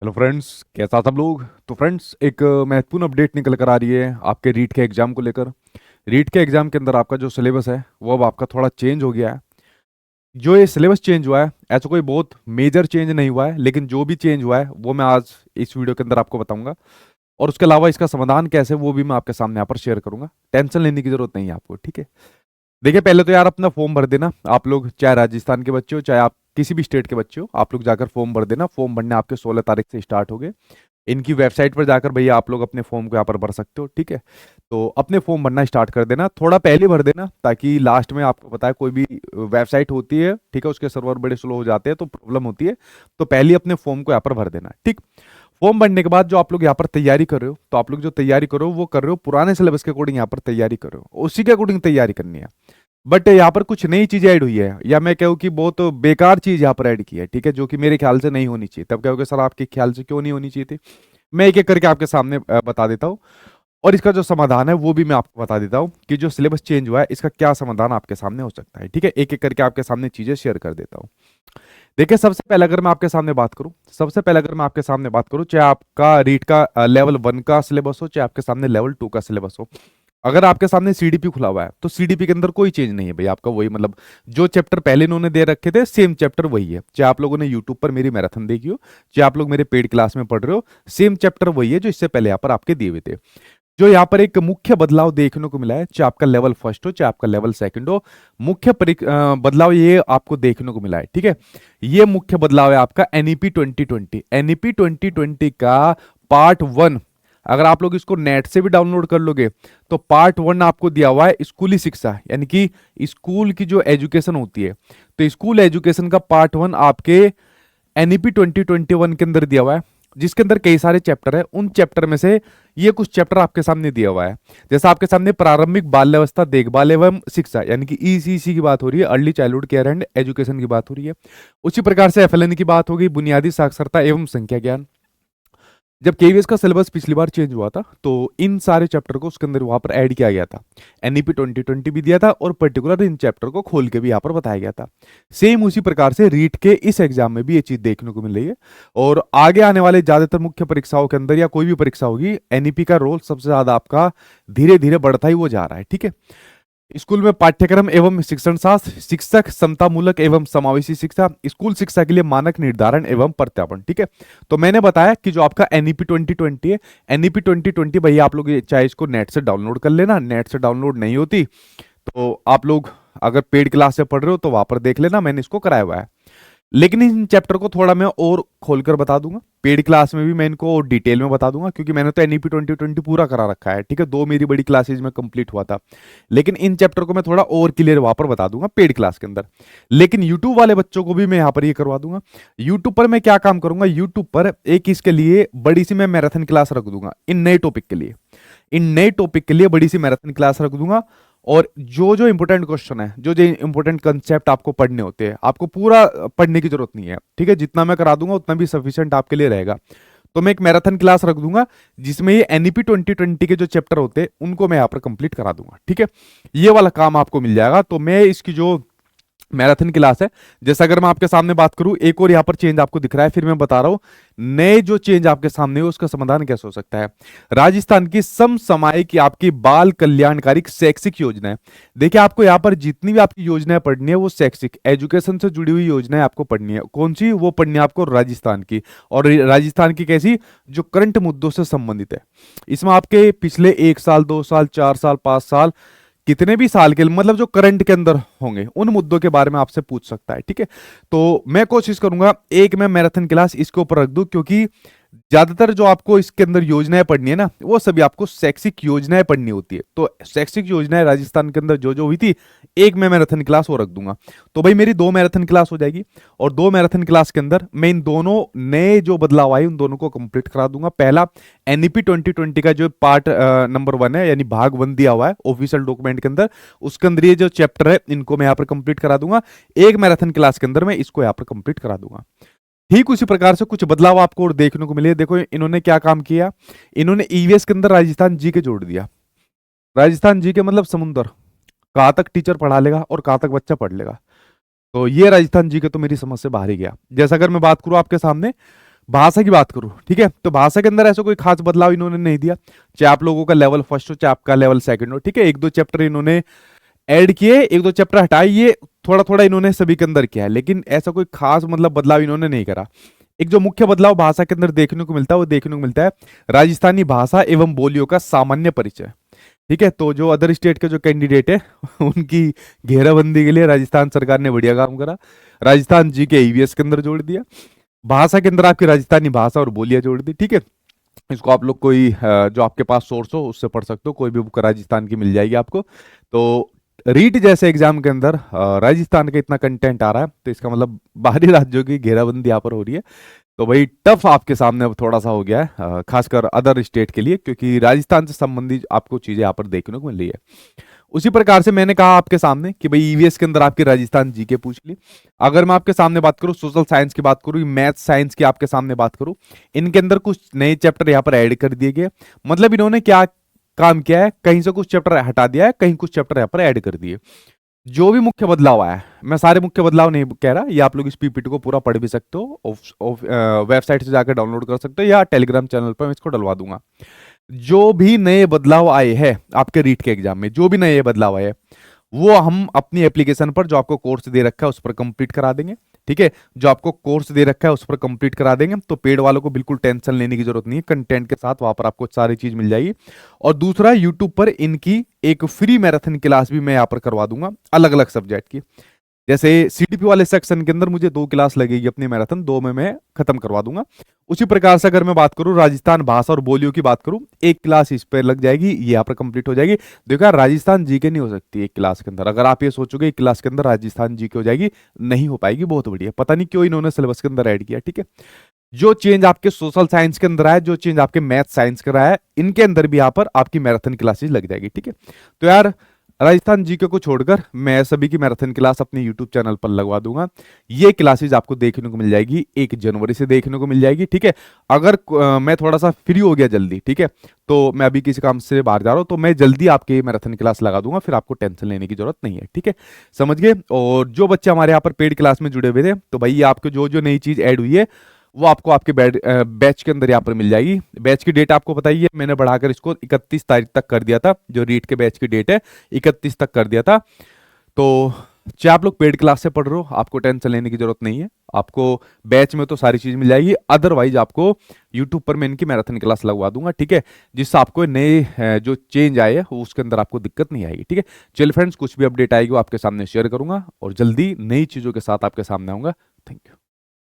Hello friends, कैसा सब लोग। तो फ्रेंड्स, एक महत्वपूर्ण अपडेट निकल कर आ रही है आपके रीट के एग्जाम को लेकर। रीट के एग्जाम के अंदर आपका जो सिलेबस है वो अब आपका थोड़ा चेंज हो गया है। जो ये सिलेबस चेंज हुआ है, ऐसा कोई बहुत मेजर चेंज नहीं हुआ है, लेकिन जो भी चेंज हुआ है वो मैं आज इस वीडियो के अंदर आपको बताऊंगा। और उसके अलावा इसका समाधान कैसे वो भी मैं आपके सामने यहाँ पर शेयर करूंगा। टेंशन लेने की जरूरत नहीं है आपको, ठीक है। देखिए, पहले तो यार अपना फॉर्म भर देना। आप लोग चाहे राजस्थान के बच्चे हो, चाहे आप किसी भी स्टेट के बच्चे हो, आप लोग जाकर फॉर्म भर देना। फॉर्म भरने आपके 16 तारीख से स्टार्ट हो गए। इनकी वेबसाइट पर जाकर भैया आप लोग अपने फॉर्म को यहाँ पर भर सकते हो, ठीक है। तो अपने फॉर्म भरना स्टार्ट कर देना, थोड़ा पहले भर देना, ताकि लास्ट में आपको पता है कोई भी वेबसाइट होती है, ठीक है, उसके सर्वर बड़े स्लो हो जाते हैं तो प्रॉब्लम होती है। तो पहले अपने फॉर्म को यहाँ पर भर देना, ठीक। फॉर्म भरने के बाद जो आप लोग यहाँ पर तैयारी कर रहे हो, तो आप लोग जो तैयारी करो वो कर रहे हो पुराने सिलेबस के अकॉर्डिंग यहाँ पर तैयारी कर रहे हो, उसी के अकॉर्डिंग तैयारी करनी है। बट यहाँ पर कुछ नई चीज ऐड हुई है, या मैं कहूँ कि बहुत बेकार चीज यहाँ पर ऐड की है, ठीक है, जो कि मेरे ख्याल से नहीं होनी चाहिए। तब कहोगे सर आपके ख्याल से क्यों नहीं होनी चाहिए थी। मैं एक एक करके आपके सामने बता देता हूँ। और इसका जो समाधान है वो भी मैं आपको बता देता हूँ कि जो सिलेबस चेंज हुआ है इसका क्या समाधान आपके सामने हो सकता है, ठीक है। एक एक करके आपके सामने चीजें शेयर कर देता हूँ। देखिए, सबसे पहले अगर मैं आपके सामने बात करूं, चाहे आपका रीट का लेवल 1 का सिलेबस हो, चाहे आपके सामने लेवल 2 का सिलेबस हो। अगर आपके सामने सीडीपी खुला हुआ है तो सीडीपी के अंदर कोई चेंज नहीं है भाई, आपका वही मतलब जो चैप्टर पहले इन्होंने दे रखे थे सेम चैप्टर वही है। चाहे आप लोगों ने यूट्यूब पर मेरी मैराथन देखी हो, चाहे आप लोग मेरे पेड क्लास में पढ़ रहे हो, सेम चैप्टर वही है जो इससे पहले यहाँ पर आपके दिए हुए थे। जो यहाँ पर एक मुख्य बदलाव देखने को मिला है, चाहे आपका लेवल फर्स्ट हो चाहे आपका लेवल सेकंड हो, बदलाव ये आपको देखने को मिला है, ठीक है। ये मुख्य बदलाव है आपका एनईपी 2020। एनईपी 2020 का पार्ट 1, अगर आप लोग इसको नेट से भी डाउनलोड कर लोगे तो पार्ट 1 आपको दिया हुआ है स्कूली शिक्षा, यानी कि स्कूल की जो एजुकेशन होती है। तो स्कूल एजुकेशन का पार्ट 1 आपके एनईपी 2021 के अंदर दिया हुआ है, जिसके अंदर कई सारे चैप्टर है। उन चैप्टर में से ये कुछ चैप्टर आपके सामने दिया हुआ है। जैसा आपके सामने प्रारंभिक बाल्यावस्था देखभाल एवं शिक्षा, यानी कि ईसीसी की बात हो रही है, early childhood care and education की बात हो रही है। उसी प्रकार से एफएलएन की बात होगी, बुनियादी साक्षरता एवं संख्या ज्ञान। जब केवीएस का सिलेबस पिछली बार चेंज हुआ था तो इन सारे चैप्टर को उसके अंदर वहां पर ऐड किया गया था। एनईपी 2020 भी दिया था और पर्टिकुलर इन चैप्टर को खोल के भी यहाँ पर बताया गया था। सेम उसी प्रकार से रीट के इस एग्जाम में भी ये चीज देखने को मिल रही है। और आगे आने वाले ज्यादातर मुख्य परीक्षाओं के अंदर या कोई भी परीक्षा होगी, एनईपी का रोल सबसे ज्यादा आपका धीरे धीरे बढ़ता ही वो जा रहा है, ठीक है। स्कूल में पाठ्यक्रम एवं शिक्षण शास्त्र, शिक्षक समतामूलक एवं समावेशी शिक्षा, स्कूल शिक्षा के लिए मानक निर्धारण एवं प्रत्यापन, ठीक है। तो मैंने बताया कि जो आपका एनईपी 2020 है, एनईपी 2020 भैया आप लोग चाहे इसको नेट से डाउनलोड कर लेना, नेट से डाउनलोड नहीं होती तो आप लोग अगर पेड क्लास से पढ़ रहे हो तो वहां पर देख लेना, मैंने इसको कराया हुआ है। लेकिन इन चैप्टर को थोड़ा मैं और खोलकर बता दूंगा, पेड क्लास में भी मैं इनको डिटेल में बता दूंगा, क्योंकि मैंने तो एनईपी 2020 पूरा करा रखा है, ठीक है। 2 मेरी बड़ी क्लासेज में कंप्लीट हुआ था। लेकिन इन चैप्टर को मैं थोड़ा और क्लियर वहां पर बता दूंगा पेड क्लास के अंदर। लेकिन यूट्यूब वाले बच्चों को भी मैं यहाँ पर ये करवा दूंगा। यूट्यूब पर मैं क्या काम करूंगा, यूट्यूब पर एक इसके लिए बड़ी सी मैं मैराथन क्लास रख दूंगा इन नए टॉपिक के लिए। इन नए टॉपिक के लिए बड़ी सी मैराथन क्लास रख दूंगा। और जो जो इंपॉर्टेंट क्वेश्चन है, जो जो इंपॉर्टेंट कंसेप्ट आपको पढ़ने होते हैं, आपको पूरा पढ़ने की जरूरत नहीं है, ठीक है। जितना मैं करा दूंगा उतना भी सफिशिएंट आपके लिए रहेगा। तो मैं एक मैराथन क्लास रख दूंगा जिसमें ये एनईपी 2020 के जो चैप्टर होते हैं उनको मैं यहाँ पर कंप्लीट करा दूंगा, ठीक है। ये वाला काम आपको मिल जाएगा। तो मैं इसकी जो मैराथन क्लास है, जैसे अगर मैं आपके सामने बात करूं, एक और यहां पर चेंज आपको दिख रहा है, फिर मैं बता रहा हूं नए जो चेंज आपके सामने है उसका समाधान कैसे हो सकता है। राजस्थान की समसामयिक आपकी बाल कल्याणकारी शैक्षिक योजना। देखिए, आपको यहां पर जितनी भी आपकी योजनाएं पढ़नी है वो शैक्षिक एजुकेशन से जुड़ी हुई योजनाएं आपको पढ़नी है। कौन सी वो पढ़नी है आपको, राजस्थान की। और राजस्थान की कैसी, जो करंट मुद्दों से संबंधित है। इसमें आपके पिछले 1 साल 2 साल 4 साल 5 साल कितने भी साल के मतलब जो करंट के अंदर होंगे उन मुद्दों के बारे में आपसे पूछ सकता है, ठीक है। तो मैं कोशिश करूंगा एक मैं मैराथन क्लास इसके ऊपर रख दूं, क्योंकि ज्यादातर जो आपको इसके अंदर योजनाएं पढ़नी है ना, वो सभी आपको शैक्षिक योजनाएं पढ़नी होती है। तो शैक्षिक योजनाएं राजस्थान के अंदर जो जो हुई थी, एक मैं मैराथन क्लास वो रख दूंगा। तो भाई मेरी 2 मैराथन क्लास हो जाएगी। और 2 मैराथन क्लास के अंदर मैं इन दोनों नए जो बदलाव आए उन दोनों को कंप्लीट करा दूंगा। पहला एनईपी 2020 का जो पार्ट नंबर 1 है, यानी भाग 1 दिया हुआ है ऑफिशियल डॉक्यूमेंट के अंदर, उसके अंदर ये जो चैप्टर है इनको मैं यहाँ पर कंप्लीट करा दूंगा। एक मैराथन क्लास के अंदर मैं इसको यहाँ पर कंप्लीट करा दूंगा। ठीक उसी प्रकार से कुछ बदलाव आपको और देखने को मिले। देखो इन्होंने क्या काम किया, इन्होंने ईवीएस के अंदर राजस्थान जी के जोड़ दिया। राजस्थान जी के मतलब समुंदर, कहाँ तक टीचर पढ़ा लेगा और कहाँ तक बच्चा पढ़ लेगा। तो ये राजस्थान जी के तो मेरी समझ से बाहर ही गया। जैसा अगर मैं बात करूं आपके सामने, भाषा की बात करूं, ठीक है, तो भाषा के अंदर ऐसा कोई खास बदलाव इन्होंने नहीं दिया। चाहे आप लोगों का लेवल फर्स्ट हो चाहे आपका लेवल सेकंड हो, ठीक है, एक दो चैप्टर इन्होंने ऐड किए, एक दो चैप्टर हटाए, ये थोड़ा थोड़ा इन्होंने सभी के अंदर किया है, लेकिन ऐसा कोई खास मतलब बदलाव इन्होंने नहीं करा। एक जो मुख्य बदलाव भाषा के अंदर देखने को मिलता है वो देखने को मिलता है राजस्थानी भाषा एवं बोलियों का सामान्य परिचय। ठीक है, तो जो अदर स्टेट के जो कैंडिडेट है उनकी घेराबंदी के लिए राजस्थान सरकार ने बढ़िया काम करा। राजस्थान जी के ईवीएस के अंदर जोड़ दिया, भाषा के अंदर आपकी राजस्थानी भाषा और बोलियां जोड़ दी। ठीक है, इसको आप लोग कोई जो आपके पास सोर्स हो उससे पढ़ सकते हो, कोई भी बुक राजस्थान की मिल जाएगी आपको। तो रीट जैसे एग्जाम के अंदर राजस्थान का इतना कंटेंट आ रहा है, तो इसका मतलब बाहरी राज्यों की घेराबंदी यहाँ पर हो रही है। तो भाई टफ आपके सामने अब थोड़ा सा हो गया है, खासकर अदर स्टेट के लिए, क्योंकि राजस्थान से संबंधित आपको चीजें यहाँ पर देखने को मिल रही है। उसी प्रकार से मैंने कहा आपके सामने कि भाई ईवीएस के अंदर आपकी राजस्थान जीके पूछ ली। अगर मैं आपके सामने बात करूं सोशल साइंस की बात करूं, मैथ साइंस की आपके सामने बात करूं, इनके अंदर कुछ नए चैप्टर यहाँ पर ऐड कर दिए गए। मतलब इन्होंने क्या काम किया है, कहीं से कुछ चैप्टर हटा दिया है, कहीं कुछ चैप्टर यहाँ पर ऐड कर दिए। जो भी मुख्य बदलाव आया है, मैं सारे मुख्य बदलाव नहीं कह रहा, ये आप लोग इस पीपीटी को पूरा पढ़ भी सकते हो, वेबसाइट से जाकर डाउनलोड कर सकते हो या टेलीग्राम चैनल पर मैं इसको डलवा दूंगा। जो भी नए बदलाव आए हैं आपके रीट के एग्जाम में, जो भी नए बदलाव आए वो हम अपनी एप्लीकेशन पर जो आपको कोर्स दे रखा है उस पर कंप्लीट करा देंगे। ठीक है, जो आपको कोर्स दे रखा है उस पर कंप्लीट करा देंगे, तो पेड वालों को बिल्कुल टेंशन लेने की जरूरत नहीं है, कंटेंट के साथ वहां पर आपको सारी चीज मिल जाएगी। और दूसरा, यूट्यूब पर इनकी एक फ्री मैराथन क्लास भी मैं यहाँ पर करवा दूंगा अलग अलग सब्जेक्ट की। जैसे सीडीपी वाले सेक्शन के अंदर मुझे 2 क्लास लगेगी अपनी मैराथन, 2 में मैं खत्म करवा दूंगा। उसी प्रकार से अगर मैं बात करूं राजस्थान भाषा और बोलियों की बात करूं, 1 क्लास इस पे लग जाएगी, ये यहाँ पर कंप्लीट हो जाएगी। देखो यार, राजस्थान जीके नहीं हो सकती 1 क्लास के अंदर। अगर आप ये सोचोगे 1 क्लास के अंदर राजस्थान जीके हो जाएगी, नहीं हो पाएगी। बहुत बढ़िया, पता नहीं क्यों इन्होंने सिलेबस के अंदर ऐड किया। ठीक है, जो चेंज आपके सोशल साइंस के अंदर आया, जो चेंज आपके मैथ साइंस का रहा है, इनके अंदर भी यहाँ पर आपकी मैराथन क्लासेज लग जाएगी। ठीक है, तो यार राजस्थान जीके को छोड़कर मैं सभी की मैराथन क्लास अपने यूट्यूब चैनल पर लगवा दूंगा। ये क्लासेज आपको देखने को मिल जाएगी 1 जनवरी से देखने को मिल जाएगी। ठीक है, अगर मैं थोड़ा सा फ्री हो गया जल्दी, ठीक है, तो मैं अभी किसी काम से बाहर जा रहा हूं, तो मैं जल्दी आपके मैराथन क्लास लगा दूंगा, फिर आपको टेंशन लेने की जरूरत नहीं है। ठीक है, समझ गए। और जो बच्चे हमारे यहाँ पर पेड क्लास में जुड़े हुए थे, तो भाई आपको जो जो नई चीज ऐड हुई है वो आपको आपके बैच के अंदर यहाँ पर मिल जाएगी। बैच की डेट आपको बताइए, मैंने बढ़ाकर इसको 31 तारीख तक कर दिया था। जो रीट के बैच की डेट है 31 तक कर दिया था। तो चाहे आप लोग पेड क्लास से पढ़ रहे हो, आपको टेंशन लेने की जरूरत नहीं है। आपको बैच में तो सारी चीज मिल जाएगी, अदरवाइज आपको यूट्यूब पर मैं इनकी मैराथन क्लास लगवा दूंगा। ठीक है, जिससे आपको नए जो चेंज आए हैं उसके अंदर आपको दिक्कत नहीं आएगी। ठीक है, चलिए फ्रेंड्स, कुछ भी अपडेट आएगी वो आपके सामने शेयर करूंगा और जल्दी नई चीजों के साथ आपके सामने आऊंगा। Thank you.